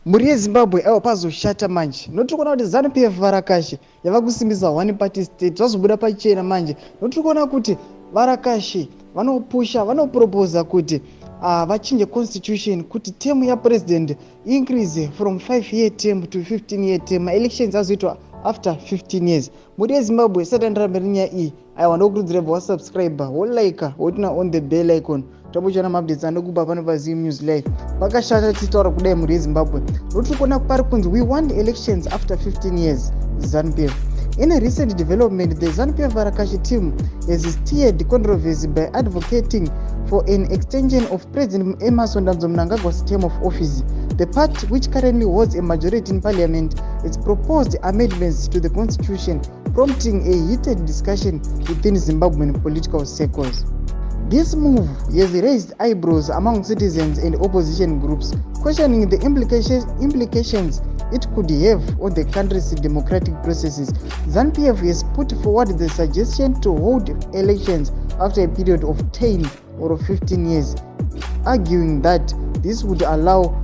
muri yeZimbabwe pazoshata manje notirikuona kuti Zanu PF varakashi yava kusimbisa one party state zvazobuda pachena manje notirikuona kuti varakashi vanopropose kuti vachinje constitution kuti term ya president increase from 5-year term to 15-year term. Elections azoitwa after 15 years. Muri yeZimbabwe satandarambe rinya iyi aiwa ndokurudzira wasubscriber wolike wotina on the bell icon tabuchana updates anokupa pano paZim News Live. Pakashata titaura kudai muri yeZimbabwe notirikuona pari kunzi we want elections after 15 years. Zanu PF. In a recent development, the Zanu PF Varakashi team has steered controversy by advocating for an extension of President Emmerson Mnangagwa's term of office. The party, which currently holds a majority in parliament, has proposed amendments to the constitution, prompting a heated discussion within Zimbabwean political circles. This move has raised eyebrows among citizens and opposition groups, questioning the implications it could have on the country's democratic processes. Zanu PF has put forward the suggestion to hold elections after a period of 10 or 15 years, arguing that this would allow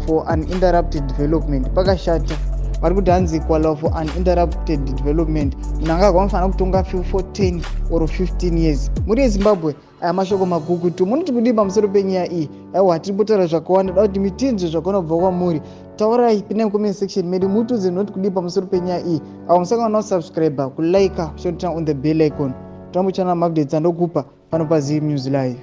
for uninterrupted development. Pakashata vari kuti hanzi kuallow for uninterrupted development mnangagwa anofanira kutonga for 10 or 15 years. Muri yeZimbabwe aya mashoko magukutu munoti kudii pamusoro penyaya iyi. Aiwa tiripotaura zvakawanda da kuti mitinzo zvakanobva kwamuri taurai pinai comment section medu mutudze noti kudii pamusoro penyaya iyi. Ava musangana kusubscribe kulike shotana on the bell icon tambochana updates andokupa pano paZim News Live.